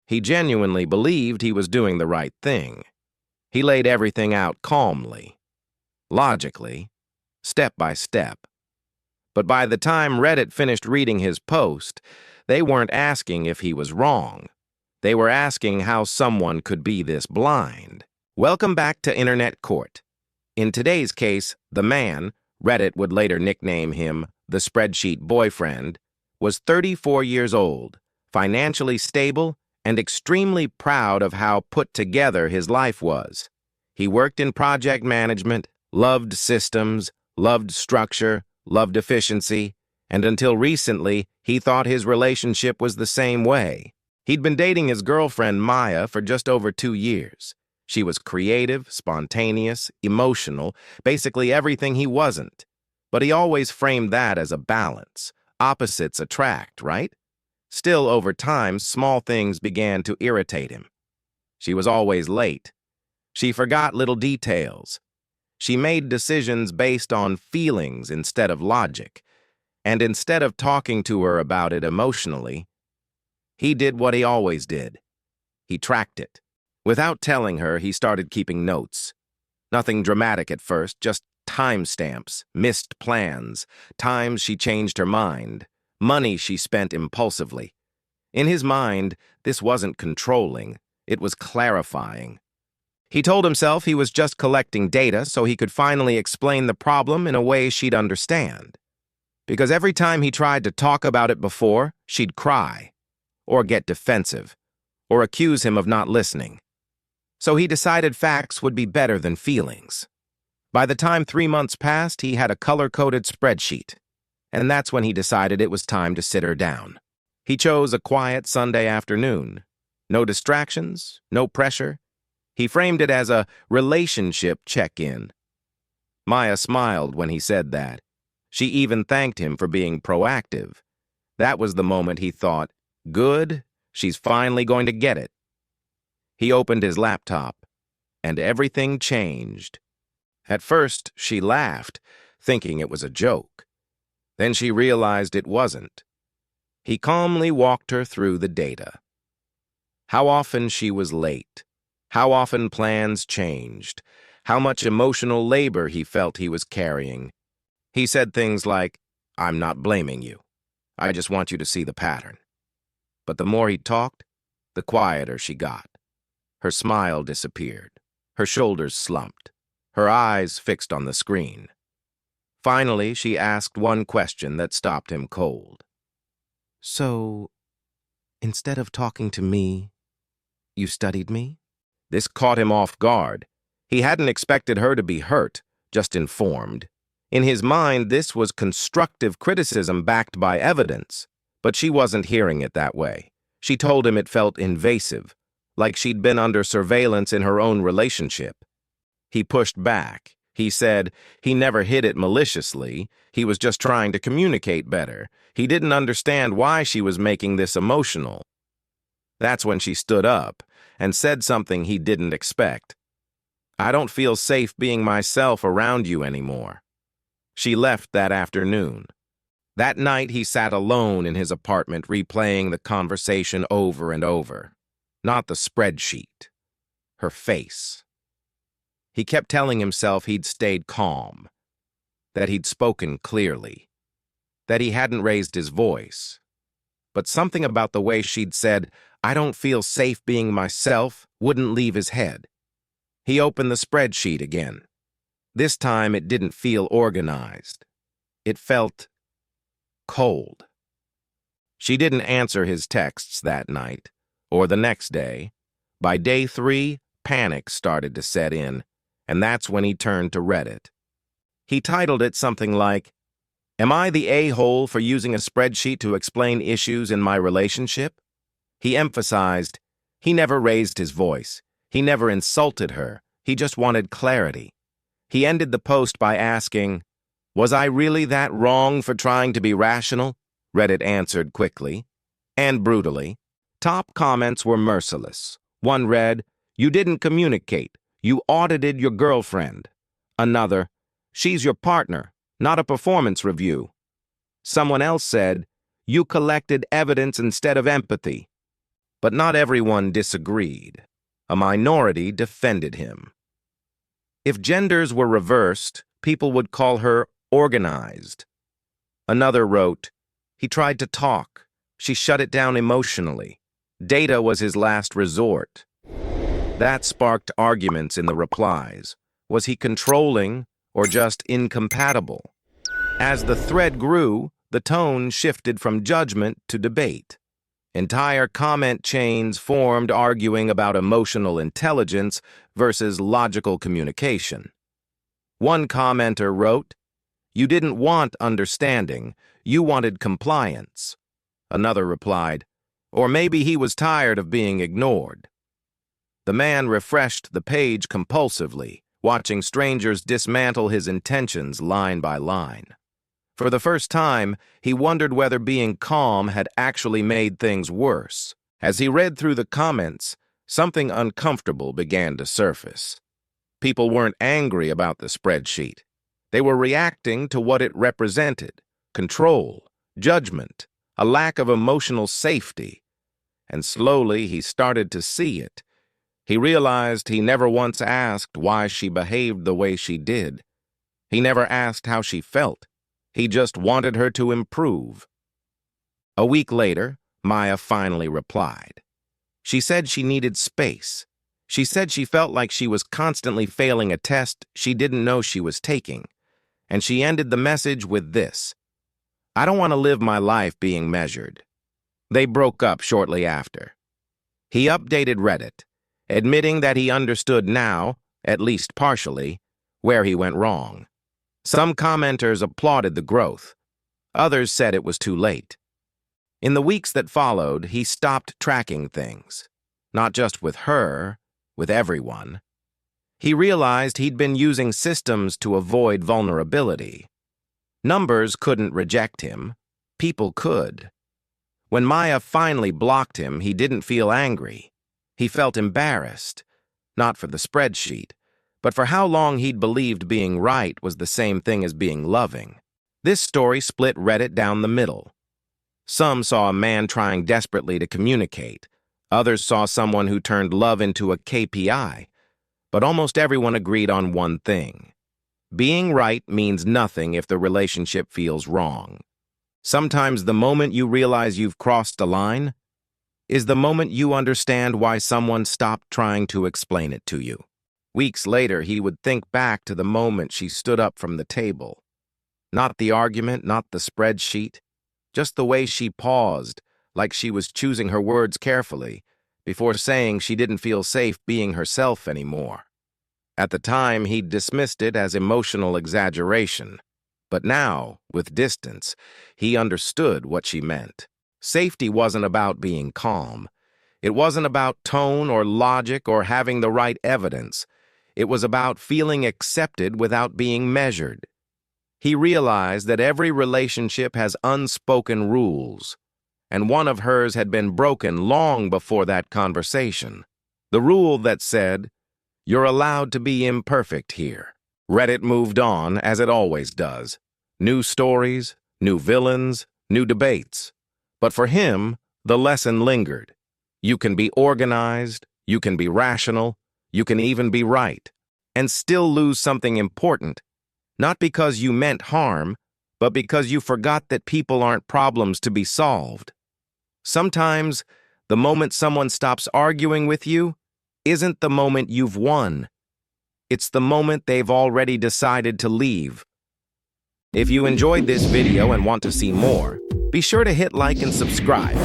He genuinely believed he was doing the right thing. He laid everything out calmly, logically, step by step. But by the time Reddit finished reading his post, they weren't asking if he was wrong. They were asking how someone could be this blind. Welcome back to Internet Court. In today's case, the man, Reddit would later nickname him the spreadsheet boyfriend, was 34 years old, financially stable, and extremely proud of how put together his life was. He worked in project management, loved systems, loved structure, loved efficiency, and until recently, he thought his relationship was the same way. He'd been dating his girlfriend, Maya, for just over 2 years. She was creative, spontaneous, emotional, basically everything he wasn't. But he always framed that as a balance. Opposites attract, right? Still, over time, small things began to irritate him. She was always late. She forgot little details. She made decisions based on feelings instead of logic. And instead of talking to her about it emotionally, he did what he always did. He tracked it. Without telling her, he started keeping notes. Nothing dramatic at first, just timestamps, missed plans, times she changed her mind, money she spent impulsively. In his mind, this wasn't controlling, it was clarifying. He told himself he was just collecting data so he could finally explain the problem in a way she'd understand. Because every time he tried to talk about it before, she'd cry, or get defensive, or accuse him of not listening. So he decided facts would be better than feelings. By the time 3 months passed, he had a color-coded spreadsheet, and that's when he decided it was time to sit her down. He chose a quiet Sunday afternoon. No distractions, no pressure. He framed it as a relationship check-in. Maya smiled when he said that. She even thanked him for being proactive. That was the moment he thought, good, she's finally going to get it. He opened his laptop, and everything changed. At first, she laughed, thinking it was a joke. Then she realized it wasn't. He calmly walked her through the data. How often she was late. How often plans changed. How much emotional labor he felt he was carrying. He said things like, "I'm not blaming you. I just want you to see the pattern." But the more he talked, the quieter she got. Her smile disappeared. Her shoulders slumped. Her eyes fixed on the screen. Finally, she asked one question that stopped him cold. "So, instead of talking to me, you studied me?" This caught him off guard. He hadn't expected her to be hurt, just informed. In his mind, this was constructive criticism backed by evidence, but she wasn't hearing it that way. She told him it felt invasive, like she'd been under surveillance in her own relationship. He pushed back. He said he never hid it maliciously. He was just trying to communicate better. He didn't understand why she was making this emotional. That's when she stood up and said something he didn't expect. "I don't feel safe being myself around you anymore." She left that afternoon. That night, he sat alone in his apartment, replaying the conversation over and over. Not the spreadsheet. Her face. He kept telling himself he'd stayed calm, that he'd spoken clearly, that he hadn't raised his voice. But something about the way she'd said, "I don't feel safe being myself," wouldn't leave his head. He opened the spreadsheet again. This time it didn't feel organized. It felt cold. She didn't answer his texts that night, or the next day. By day 3, panic started to set in, and that's when he turned to Reddit. He titled it something like, "Am I the a-hole for using a spreadsheet to explain issues in my relationship?" He emphasized, he never raised his voice. He never insulted her. He just wanted clarity. He ended the post by asking, "Was I really that wrong for trying to be rational?" Reddit answered quickly and brutally. Top comments were merciless. One read, "You didn't communicate. You audited your girlfriend." Another, "She's your partner, not a performance review." Someone else said, "You collected evidence instead of empathy." But not everyone disagreed. A minority defended him. If genders were reversed, people would call her organized. Another wrote, "He tried to talk. She shut it down emotionally. Data was his last resort." That sparked arguments in the replies. Was he controlling or just incompatible? As the thread grew, the tone shifted from judgment to debate. Entire comment chains formed arguing about emotional intelligence versus logical communication. One commenter wrote, "You didn't want understanding, you wanted compliance." Another replied, "Or maybe he was tired of being ignored." The man refreshed the page compulsively, watching strangers dismantle his intentions line by line. For the first time, he wondered whether being calm had actually made things worse. As he read through the comments, something uncomfortable began to surface. People weren't angry about the spreadsheet. They were reacting to what it represented: control, judgment, a lack of emotional safety. And slowly he started to see it. He realized he never once asked why she behaved the way she did. He never asked how she felt. He just wanted her to improve. A week later, Maya finally replied. She said she needed space. She said she felt like she was constantly failing a test she didn't know she was taking. And she ended the message with this: "I don't want to live my life being measured." They broke up shortly after. He updated Reddit, admitting that he understood now, at least partially, where he went wrong. Some commenters applauded the growth. Others said it was too late. In the weeks that followed, he stopped tracking things. Not just with her, with everyone. He realized he'd been using systems to avoid vulnerability. Numbers couldn't reject him. People could. When Maya finally blocked him, he didn't feel angry. He felt embarrassed, not for the spreadsheet, but for how long he'd believed being right was the same thing as being loving. This story split Reddit down the middle. Some saw a man trying desperately to communicate. Others saw someone who turned love into a KPI. But almost everyone agreed on one thing: being right means nothing if the relationship feels wrong. Sometimes the moment you realize you've crossed a line is the moment you understand why someone stopped trying to explain it to you. Weeks later, he would think back to the moment she stood up from the table. Not the argument, not the spreadsheet, just the way she paused, like she was choosing her words carefully, before saying she didn't feel safe being herself anymore. At the time, he'd dismissed it as emotional exaggeration. But now, with distance, he understood what she meant. Safety wasn't about being calm. It wasn't about tone or logic or having the right evidence. It was about feeling accepted without being measured. He realized that every relationship has unspoken rules, and one of hers had been broken long before that conversation. The rule that said, "You're allowed to be imperfect here." Reddit moved on, as it always does. New stories, new villains, new debates. But for him, the lesson lingered. You can be organized, you can be rational, you can even be right, and still lose something important, not because you meant harm, but because you forgot that people aren't problems to be solved. Sometimes, the moment someone stops arguing with you isn't the moment you've won. It's the moment they've already decided to leave. If you enjoyed this video and want to see more, be sure to hit like and subscribe.